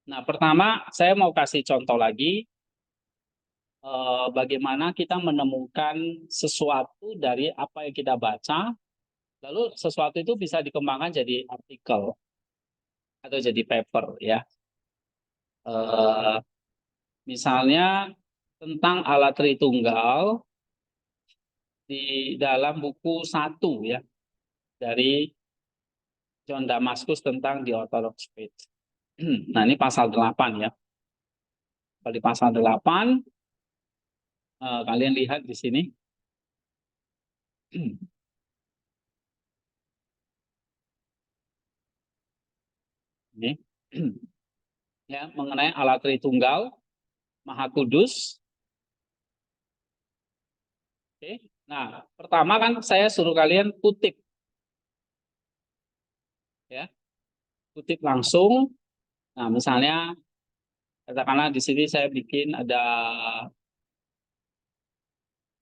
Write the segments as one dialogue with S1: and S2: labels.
S1: Nah, pertama saya mau kasih contoh lagi bagaimana kita menemukan sesuatu dari apa yang kita baca, lalu sesuatu itu bisa dikembangkan jadi artikel atau jadi paper ya. Eh, Misalnya tentang alat Tritunggal di dalam buku 1 ya dari John Damaskus tentang The Orthodox Faith. Nah, ini pasal 8 ya. Kalau di pasal 8 kalian lihat di sini. Ini ya mengenai alat Tritunggal Maha Kudus. Oke. Nah, pertama kan saya suruh kalian kutip ya, kutip langsung. Nah, misalnya katakanlah di sini saya bikin ada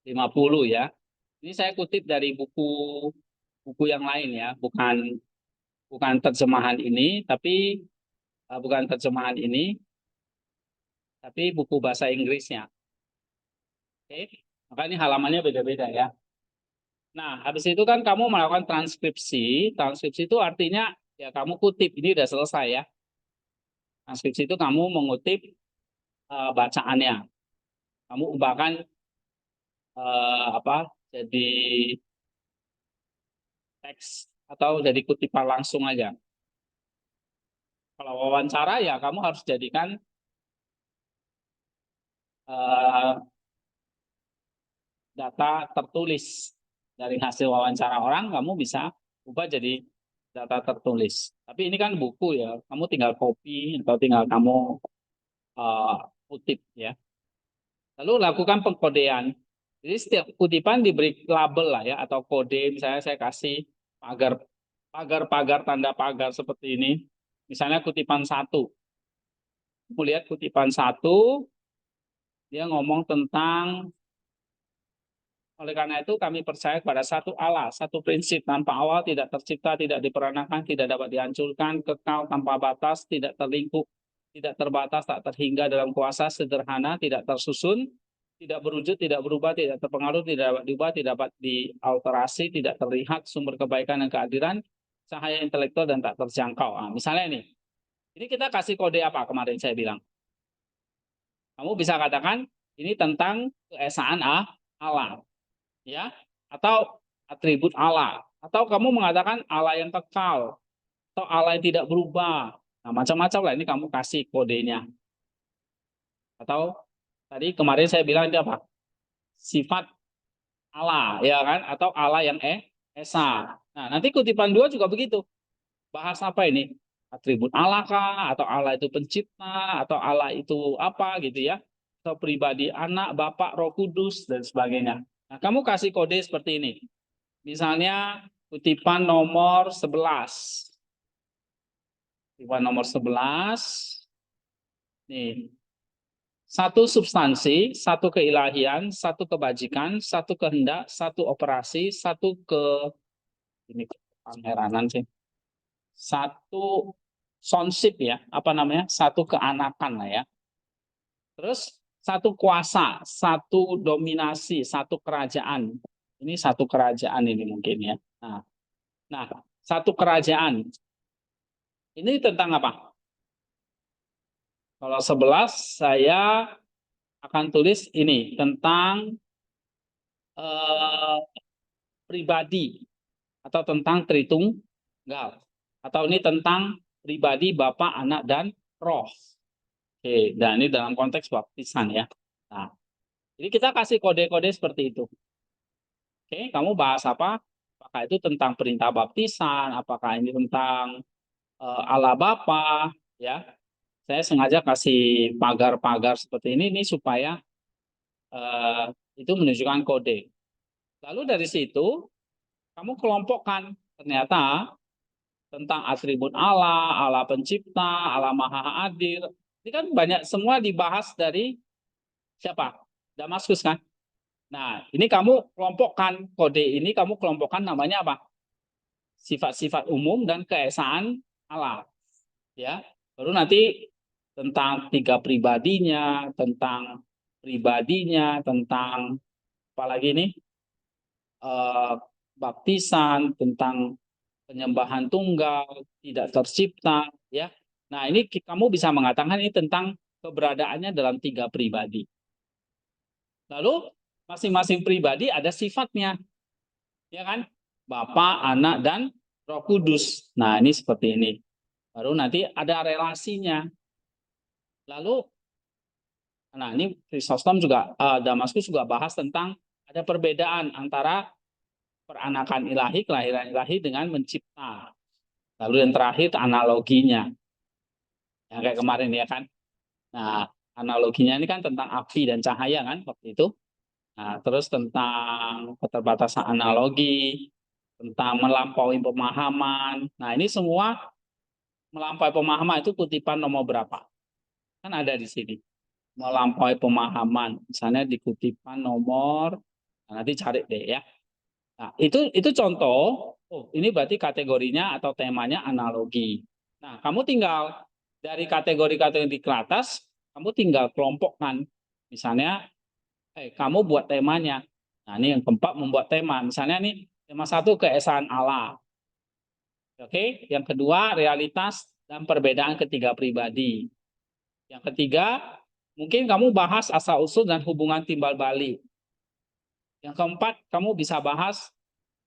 S1: 50 ya. Ini saya kutip dari buku buku yang lain ya, bukan bukan terjemahan ini, tapi bukan terjemahan ini, tapi buku bahasa Inggrisnya. Oke. Maka ini halamannya beda-beda ya. Nah, habis itu kan kamu melakukan transkripsi. Transkripsi itu artinya ya kamu kutip, ini udah selesai ya. Transkripsi itu kamu mengutip bacaannya. Kamu ubahkan apa jadi teks atau jadi kutipan langsung aja. Kalau wawancara ya kamu harus jadikan eh, data tertulis dari hasil wawancara orang, kamu bisa ubah jadi data tertulis. Tapi ini kan buku ya, kamu tinggal copy atau tinggal kamu kutip ya. Lalu lakukan pengkodean. Jadi setiap kutipan diberi label lah ya atau kode. Misalnya saya kasih pagar pagar tanda pagar seperti ini. Misalnya kutipan 1. Kamu lihat kutipan 1, dia ngomong tentang oleh karena itu kami percaya kepada satu Allah, satu prinsip tanpa awal, tidak tercipta, tidak diperanakan, tidak dapat dihancurkan, kekal tanpa batas, tidak terlingkup, tidak terbatas, tak terhingga dalam kuasa, sederhana, tidak tersusun, tidak berwujud, tidak berubah, tidak terpengaruh, tidak dapat diubah, tidak dapat dialterasi, tidak terlihat sumber kebaikan dan keadilan, cahaya intelektual dan tak terjangkau. Nah, misalnya ini kita kasih kode apa kemarin saya bilang. Kamu bisa katakan ini tentang keesaan Allah, ya, atau atribut Allah, atau kamu mengatakan Allah yang kekal, atau Allah yang tidak berubah. Nah, macam-macam lah ini kamu kasih kodenya. Atau tadi kemarin saya bilang itu apa? Sifat Allah, ya kan? Atau Allah yang esa. Nah, nanti kutipan 2 juga begitu. Bahas apa ini? Atribut Allah kah? Atau Allah itu pencipta? Atau Allah itu apa gitu ya? Atau pribadi anak, Bapak, Roh Kudus, dan sebagainya. Nah, kamu kasih kode seperti ini. Misalnya kutipan nomor 11. Kutipan nomor 11. Nih. Satu substansi, satu keilahian, satu kebajikan, satu kehendak, satu operasi, satu ini pangheranan sih. Satu sonship ya, apa namanya? Satu keanakan lah ya. Terus satu kuasa, satu dominasi, satu kerajaan. Ini satu kerajaan ini mungkin ya. Nah, satu kerajaan. Ini tentang apa? Kalau 11 saya akan tulis ini tentang eh, pribadi atau tentang Tritunggal. Atau ini tentang pribadi Bapa, Anak, dan Roh. Oke, dan ini dalam konteks baptisan ya. Nah, jadi kita kasih kode-kode seperti itu. Oke, kamu bahas apa? Apakah itu tentang perintah baptisan? Apakah ini tentang Allah Bapa? Ya, saya sengaja kasih pagar-pagar seperti ini supaya eh, itu menunjukkan kode. Lalu dari situ kamu kelompokkan ternyata tentang atribut Allah, Allah pencipta, Allah maha adil. Ini kan banyak semua dibahas dari siapa? Damaskus kan? Nah, ini kamu kelompokkan kode ini kamu kelompokkan namanya apa? Sifat-sifat umum dan keesaan Allah. Ya. Baru nanti tentang tiga pribadinya, tentang apalagi nih, eh, baptisan, tentang penyembahan tunggal, tidak tercipta, ya. Nah, ini kamu bisa mengatakan ini tentang keberadaannya dalam tiga pribadi. Lalu masing-masing pribadi ada sifatnya, ya kan? Bapa, Anak, dan Roh Kudus. Nah, ini seperti ini. Baru nanti ada relasinya. Lalu, nah ini Chrysostom juga, Damaskus juga bahas tentang ada perbedaan antara peranakan ilahi, kelahiran ilahi dengan mencipta. Lalu yang terakhir analoginya, yang kayak kemarin ya kan. Nah, analoginya ini kan tentang api dan cahaya kan waktu itu. Nah, terus tentang keterbatasan analogi, tentang melampaui pemahaman. Nah, ini semua melampaui pemahaman itu kutipan nomor berapa? Kan ada di sini. Melampaui pemahaman. Misalnya di kutipan nomor, nah nanti cari deh ya. Nah, itu contoh. Oh, ini berarti kategorinya atau temanya analogi. Nah, kamu tinggal dari kategori-kategori di atas, kamu tinggal kelompokkan. Misalnya, kamu buat temanya. Nah, ini yang keempat membuat tema. Misalnya nih, tema satu keesaan Allah. Oke, yang kedua realitas dan perbedaan ketiga pribadi. Yang ketiga, mungkin kamu bahas asal-usul dan hubungan timbal balik. Yang keempat, kamu bisa bahas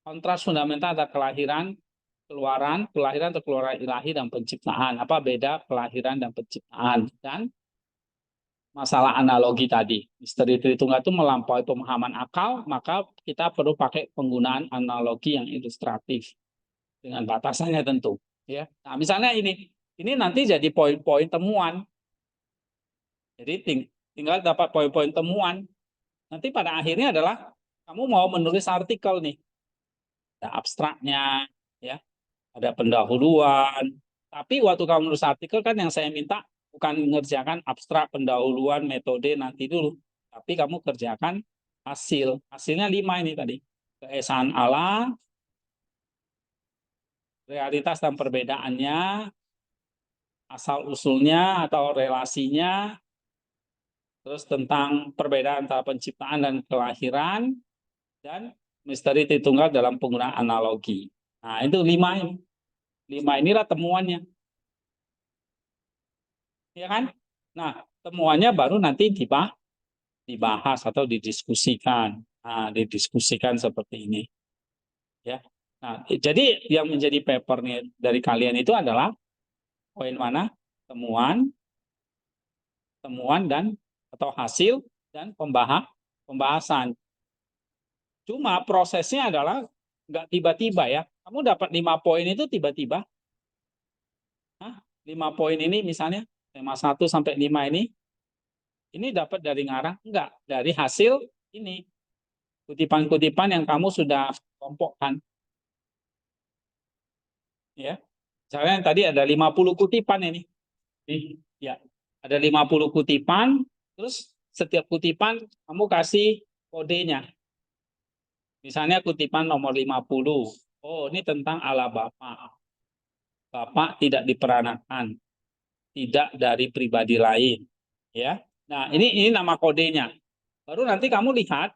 S1: kontras fundamental antara kelahiran atau keluaran ilahi dan penciptaan. Apa beda kelahiran dan penciptaan? Dan masalah analogi tadi. Misteri Tritunggal itu melampaui pemahaman akal, maka kita perlu pakai penggunaan analogi yang ilustratif dengan batasannya tentu. Ya. Nah, misalnya ini nanti jadi poin-poin temuan. Jadi tinggal dapat poin-poin temuan. Nanti pada akhirnya adalah kamu mau menulis artikel nih. Ada abstraknya, ya, ada pendahuluan. Tapi waktu kamu menulis artikel kan yang saya minta bukan mengerjakan abstrak, pendahuluan, metode nanti dulu. Tapi kamu kerjakan hasil. Hasilnya 5 ini tadi. Keesaan Allah, realitas dan perbedaannya, asal-usulnya atau relasinya, terus tentang perbedaan antara penciptaan dan kelahiran, dan misteri Tritunggal dalam penggunaan analogi. Nah, itu 5 ini. 5 inilah temuannya. Ya kan? Nah, temuannya baru nanti dibahas atau didiskusikan. Nah, didiskusikan seperti ini. Ya. Nah, jadi yang menjadi papernya dari kalian itu adalah poin mana? Temuan dan atau hasil dan pembahasan. Cuma prosesnya adalah nggak tiba-tiba ya. Kamu dapat 5 poin itu tiba-tiba. 5 poin ini misalnya, tema 1 sampai 5 ini dapat dari ngarang? Enggak, dari hasil ini. Kutipan-kutipan yang kamu sudah kelompokkan. Ya. Misalnya tadi ada 50 kutipan ini. Ya, ada 50 kutipan, terus setiap kutipan kamu kasih kodenya. Misalnya kutipan nomor 50. Oh, ini tentang Allah Bapa. Bapa tidak diperanakan, tidak dari pribadi lain. Ya. Nah, ini nama kodenya. Baru nanti kamu lihat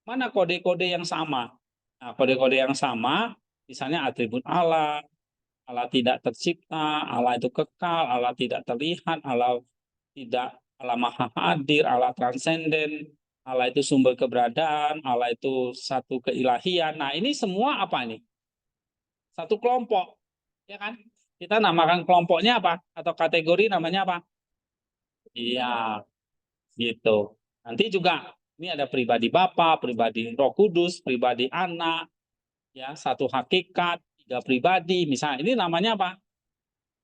S1: mana kode-kode yang sama. Nah, kode-kode yang sama, misalnya atribut Allah, Allah tidak tercipta, Allah itu kekal, Allah tidak terlihat, Allah maha hadir, Allah transenden, Allah itu sumber keberadaan, Allah itu satu keilahian. Nah, ini semua apa nih? Satu kelompok, ya kan? Kita namakan kelompoknya apa? Atau kategori namanya apa? Iya, gitu. Nanti juga ini ada pribadi Bapa, pribadi Roh Kudus, pribadi Anak, ya, satu hakikat, 3 pribadi. Misalnya ini namanya apa?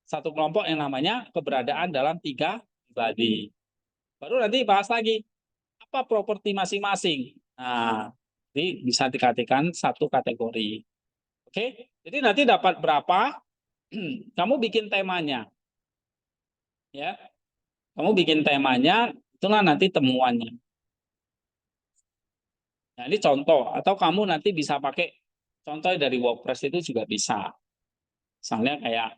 S1: Satu kelompok yang namanya keberadaan dalam 3 pribadi. Baru nanti bahas lagi apa properti masing-masing. Nah, ini bisa dikatakan satu kategori. Oke, jadi nanti dapat berapa? Kamu bikin temanya, ya. Kamu bikin temanya, itulah nanti temuannya. Nah, ini contoh. Atau kamu nanti bisa pakai contoh dari WordPress itu juga bisa. Misalnya kayak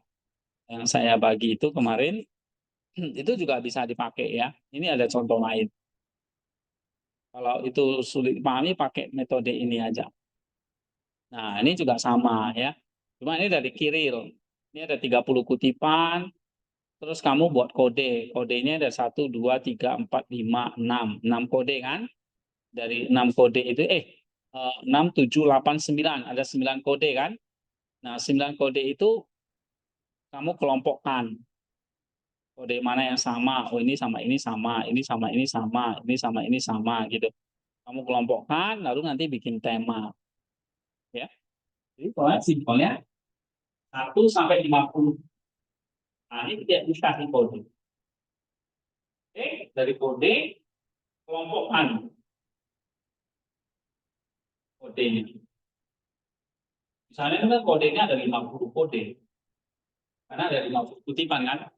S1: yang saya bagi itu kemarin, Itu juga bisa dipakai ya. Ini ada contoh lain. Kalau itu sulit dipahami, pakai metode ini aja. Nah, ini juga sama ya. Cuma ini dari Kiril. Ini ada 30 kutipan, terus kamu buat kode. Kodenya ada 1, 2, 3, 4, 5, 6. 6 kode kan? Dari 6 kode itu, 6, 7, 8, 9. Ada 9 kode kan? Nah, 9 kode itu kamu kelompokkan. Kode mana yang sama? Oh, ini sama ini sama, ini sama ini sama, ini sama ini sama gitu. Kamu kelompokkan, lalu nanti bikin tema. Ya. Jadi pokoknya simpelnya 1 sampai 50. Nah, ini tidak dikasih kode. Oke, dari kode kelompokkan kodenya. Misalnya kan kodenya ada 50 kode. Karena ada 50 kutipan kan.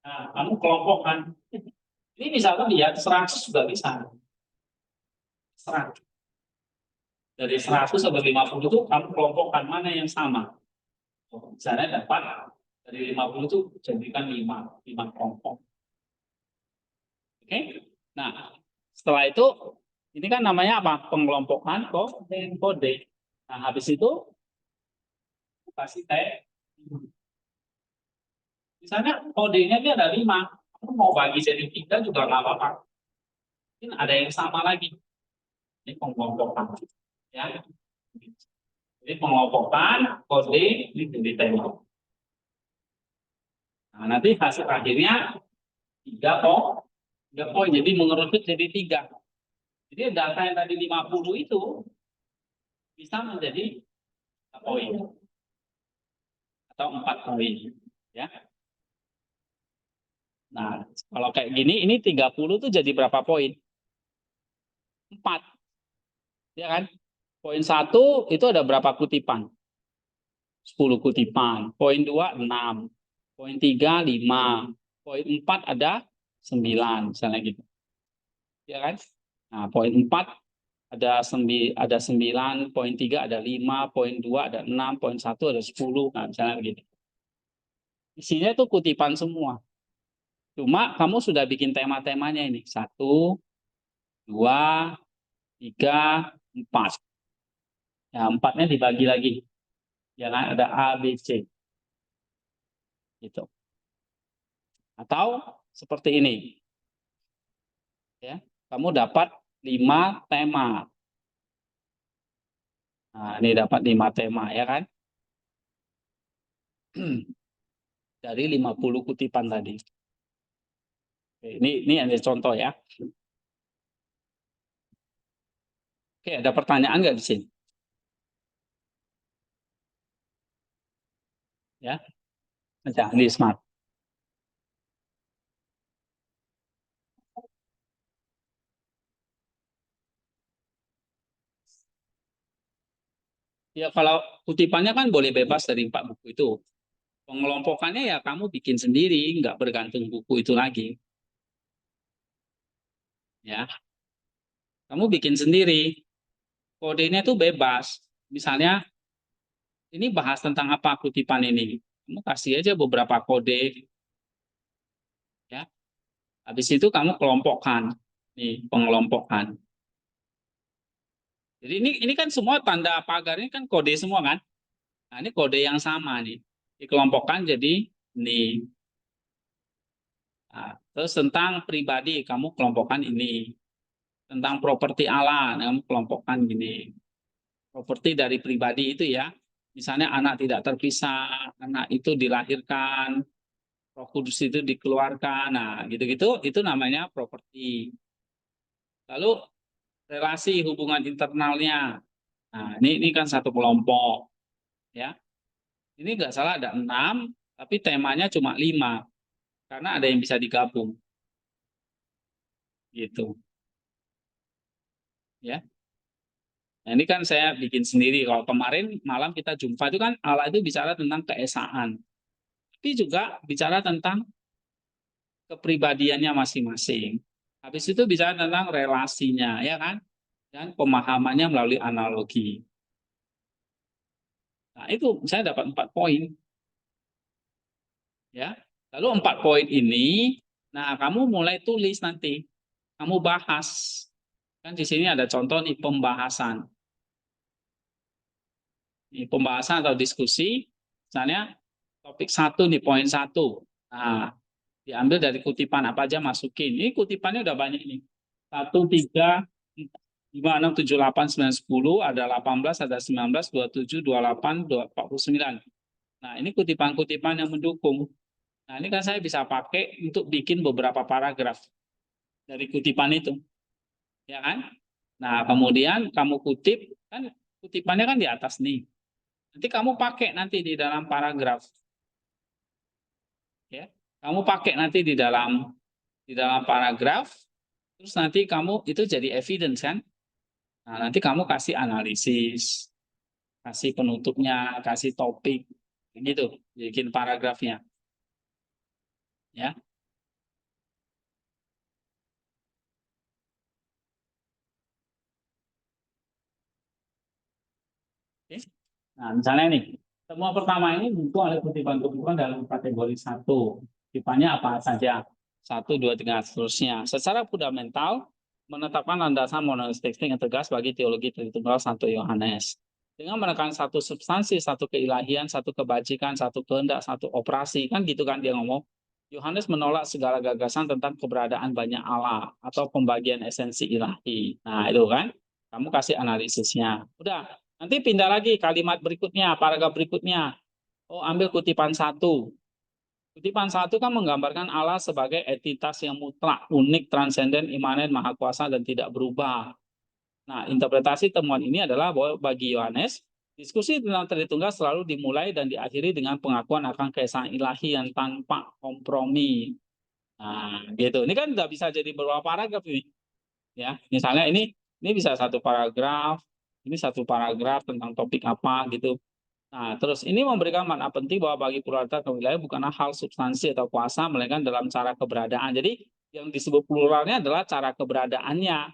S1: Nah, kamu kelompokkan. Ini misalkan lihat 100 juga bisa. 100. Dari 100 sampai 50 itu kamu kelompokkan mana yang sama. Misalnya dapat dari 50 itu jadikan 5 kelompok. Oke. Nah, setelah itu ini kan namanya apa? Pengelompokan kode. Nah, habis itu kasih tag. Misalnya kodenya ini ada 5, kamu mau bagi jadi 3 juga nggak apa-apa. Mungkin ada yang sama lagi. Ini pengelompokan. Ya. Jadi pengelompokan kode ini ditembak. Nah, nanti hasil akhirnya 3 poin. Jadi mengerucut jadi 3. Jadi data yang tadi 50 itu bisa menjadi 3 poin atau 4 poin. Ya. Nah, kalau kayak gini, ini 30 tuh jadi berapa poin? 4. Ya kan? Poin 1 itu ada berapa kutipan? 10 kutipan. Poin 2, 6. Poin 3, 5. Poin 4 ada 9. Misalnya gitu. Ya kan? Nah, poin 4 ada 9, poin 3 ada 5, poin 2 ada 6, poin 1 ada 10. Nah, misalnya begitu. Isinya itu kutipan semua. Cuma kamu sudah bikin tema-temanya ini. 1, 2, 3, 4. Ya, 4-nya dibagi lagi. Ya kan? Ada A, B, C. Gitu. Atau seperti ini. Ya, kamu dapat 5 tema. Nah, ini dapat 5 tema, ya kan? Dari 50 kutipan tadi. Oke, ini ada contoh ya. Oke, ada pertanyaan nggak di sini? Ya, aja di smart. Ya, kalau kutipannya kan boleh bebas dari 4 buku itu. Pengelompokannya ya kamu bikin sendiri, nggak bergantung buku itu lagi. Ya, kamu bikin sendiri. Kodenya itu bebas. Misalnya, ini bahas tentang apa kutipan ini? Kamu kasih aja beberapa kode. Ya, habis itu kamu kelompokkan. Nih, pengelompokan. Jadi ini kan semua tanda pagar ini kan kode semua kan? Nah, ini kode yang sama nih. Dikelompokkan jadi ini. Nah, terus tentang pribadi kamu kelompokkan ini. Tentang properti Allah kamu kelompokkan gini. Properti dari pribadi itu ya. Misalnya anak tidak terpisah, anak itu dilahirkan, Roh Kudus itu dikeluarkan. Nah, gitu-gitu itu namanya properti. Lalu relasi hubungan internalnya. Nah, ini kan satu kelompok ya. Ini nggak salah ada 6, tapi temanya cuma 5 karena ada yang bisa digabung gitu ya. Nah, ini kan saya bikin sendiri. Kalau kemarin malam kita jumpa itu kan Allah itu bicara tentang keesaan, tapi juga bicara tentang kepribadiannya masing-masing. Habis itu bicara tentang relasinya, ya kan? Dan pemahamannya melalui analogi. Nah, itu saya dapat 4 poin. Ya. Lalu 4 poin ini Nah, kamu mulai tulis nanti. Kamu bahas. Kan di sini ada contoh nih pembahasan. Ini pembahasan atau diskusi. Misalnya topik 1 nih, poin 1. Nah, diambil dari kutipan apa aja masukin. Ini kutipannya udah banyak nih. 1, 3, 5, 6, 7, 8, 9, 10, ada 18, ada 19, 27, 28, 49. Nah, ini kutipan-kutipan yang mendukung. Nah, ini kan saya bisa pakai untuk bikin beberapa paragraf dari kutipan itu. Ya kan? Nah, kemudian kamu kutip, kan kutipannya kan di atas nih. Nanti kamu pakai nanti di dalam paragraf. Ya. Kamu pakai nanti di dalam paragraf, terus nanti kamu itu jadi evidence kan? Nah, nanti kamu kasih analisis, kasih penutupnya, kasih topik, gitu, bikin paragrafnya, ya. Oke. Nah, misalnya nih, semua pertama ini buku oleh kutipan-kutipan dalam kategori 1. Kutipannya apa saja? 1, 2, 3, seterusnya. Secara fundamental, menetapkan landasan monoteistik yang tegas bagi teologi Tritunggal Santo Yohanes. Dengan menekan satu substansi, satu keilahian, satu kebajikan, satu kehendak, satu operasi. Kan gitu kan dia ngomong. Yohanes menolak segala gagasan tentang keberadaan banyak Allah atau pembagian esensi ilahi. Nah, itu kan. Kamu kasih analisisnya. Udah, nanti pindah lagi kalimat berikutnya, paragraf berikutnya. Oh, ambil kutipan 1. Kutipan 1 kan menggambarkan Allah sebagai entitas yang mutlak, unik, transenden, imanen, maha kuasa, dan tidak berubah. Nah, interpretasi temuan ini adalah bahwa bagi Yohanes, diskusi tentang Tritunggal selalu dimulai dan diakhiri dengan pengakuan akan keesaan ilahi yang tanpa kompromi. Nah, gitu. Ini kan tidak bisa jadi beberapa paragraf ini. Ya, misalnya ini bisa satu paragraf, ini satu paragraf tentang topik apa gitu. Nah, terus ini memberikan makna penting bahwa bagi pluralitas kewilayahan bukanlah hal substansi atau kuasa, melainkan dalam cara keberadaan. Jadi yang disebut pluralnya adalah cara keberadaannya.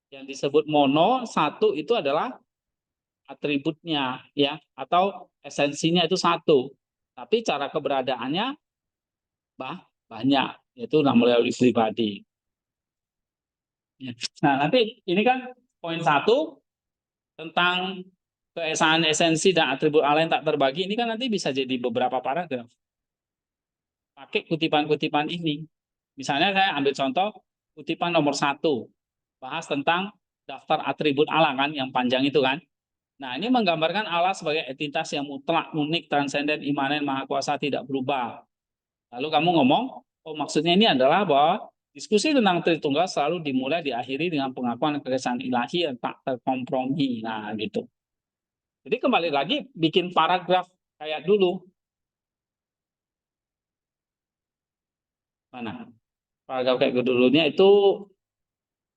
S1: Yang disebut mono satu itu adalah atributnya, ya, atau esensinya itu satu. Tapi cara keberadaannya banyak, yaitu melalui pribadi. Ya. Nah, nanti ini kan poin 1 tentang keesaan esensi dan atribut Allah yang tak terbagi. Ini kan nanti bisa jadi beberapa paragraf. Pakai kutipan-kutipan ini. Misalnya saya ambil contoh kutipan nomor 1, bahas tentang daftar atribut Allah kan, yang panjang itu kan. Nah, ini menggambarkan Allah sebagai entitas yang mutlak, unik, transenden, imanen, maha kuasa, tidak berubah. Lalu kamu ngomong, oh maksudnya ini adalah bahwa diskusi tentang Tritunggal selalu dimulai diakhiri dengan pengakuan keesaan ilahi yang tak terkompromi. Nah, gitu. Jadi kembali lagi bikin paragraf kayak dulu. Mana? Paragraf kayak dulunya itu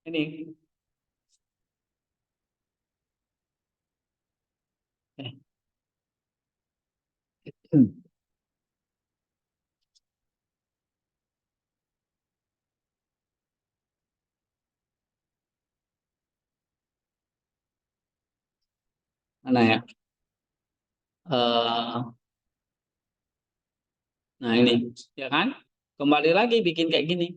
S1: ini. Eh, Mana ya? Uh, nah ini, ya kan? Kembali lagi bikin kayak gini.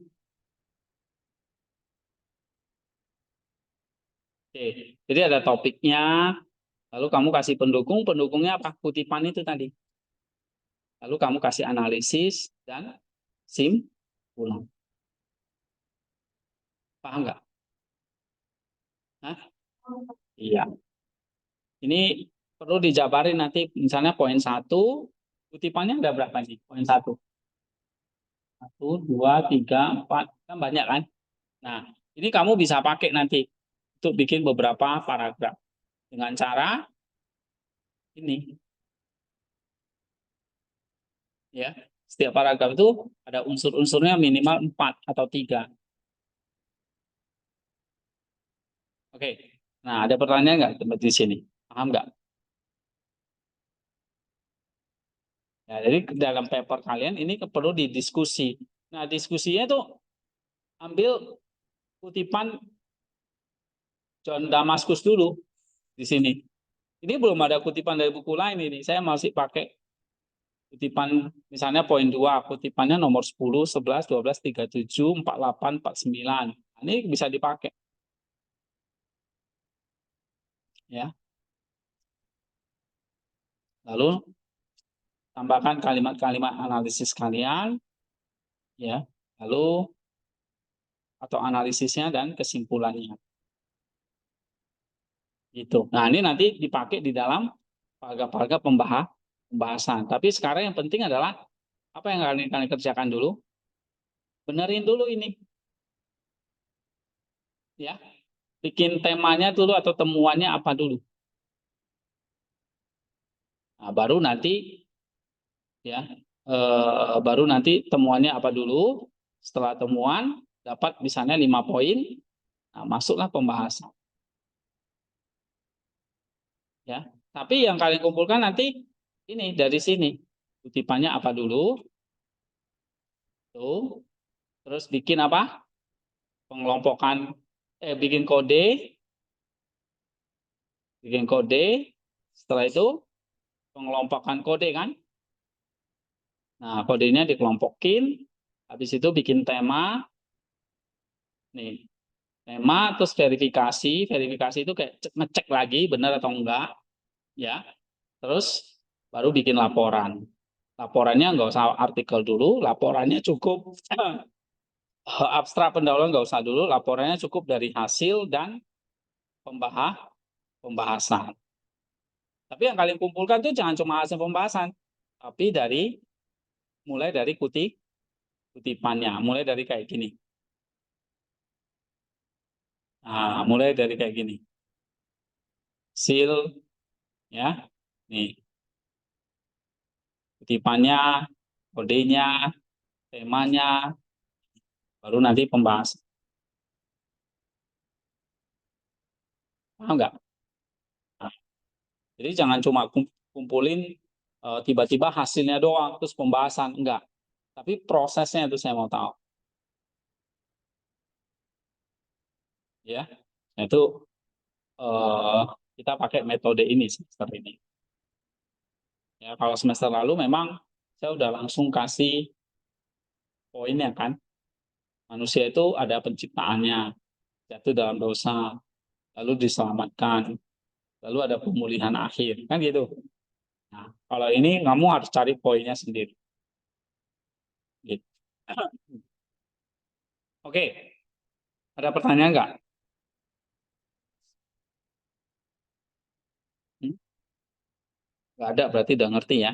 S1: Oke. Jadi ada topiknya, lalu kamu kasih pendukung, pendukungnya apa? Kutipan itu tadi. Lalu kamu kasih analisis dan simpulan. Paham nggak? Hah? Iya. Ini perlu dijabarin nanti, misalnya poin 1, kutipannya ada berapa nih? Poin 1. 1, 2, 3, 4, kan banyak kan? Nah, ini kamu bisa pakai nanti untuk bikin beberapa paragraf dengan cara ini, ya. Setiap paragraf itu ada unsur-unsurnya minimal 4 atau 3. Oke. Nah, ada pertanyaan nggak di sini? Paham nggak? Ya, jadi dalam paper kalian ini perlu didiskusi. Nah, diskusinya itu ambil kutipan John Damaskus dulu di sini. Ini belum ada kutipan dari buku lain ini. Saya masih pakai Kutipan misalnya poin 2, kutipannya nomor 10, 11, 12, 37, 48, 49. Ini bisa dipakai. Ya. Lalu tambahkan kalimat-kalimat analisis kalian, ya. Lalu atau analisisnya dan kesimpulannya. Gitu. Nah, ini nanti dipakai di dalam paragraf-paragraf pembahasan. Tapi sekarang yang penting adalah apa yang kalian kerjakan dulu? Benerin dulu ini. Ya. Bikin temanya dulu atau temuannya apa dulu. Nah, ya baru nanti temuannya apa dulu. Setelah temuan dapat misalnya 5 poin, nah, masuklah pembahasan. Ya, tapi yang kalian kumpulkan nanti ini dari sini kutipannya apa dulu, tuh, terus bikin apa? Pengelompokan, bikin kode. Setelah itu pengelompokan kode kan. Nah, kodenya dikelompokin, habis itu bikin tema, nih, tema terus verifikasi itu kayak ngecek lagi benar atau enggak, ya. Terus baru bikin laporan. Laporannya nggak usah artikel dulu, laporannya cukup abstrak pendahuluan nggak usah dulu, laporannya cukup dari hasil dan pembahasan. Tapi yang kalian kumpulkan tuh jangan cuma hasil pembahasan, tapi mulai dari kutipannya, mulai dari kayak gini. Nah, mulai dari kayak gini. Hasil, ya, nih, kutipannya, kodenya, temanya, baru nanti pembahasan. Paham nggak? Nah, jadi jangan cuma kumpulin tiba-tiba hasilnya doang, terus pembahasan. Enggak. Tapi prosesnya itu saya mau tahu. Ya, nah, itu eh, kita pakai metode ini semester ini. Ya, kalau semester lalu memang saya udah langsung kasih poinnya kan. Manusia itu ada penciptaannya, jatuh dalam dosa, lalu diselamatkan, lalu ada pemulihan akhir, kan gitu. Nah, kalau ini kamu harus cari poinnya sendiri. Gitu. Oke, ada pertanyaan nggak? Hmm? Nggak ada, berarti udah ngerti ya.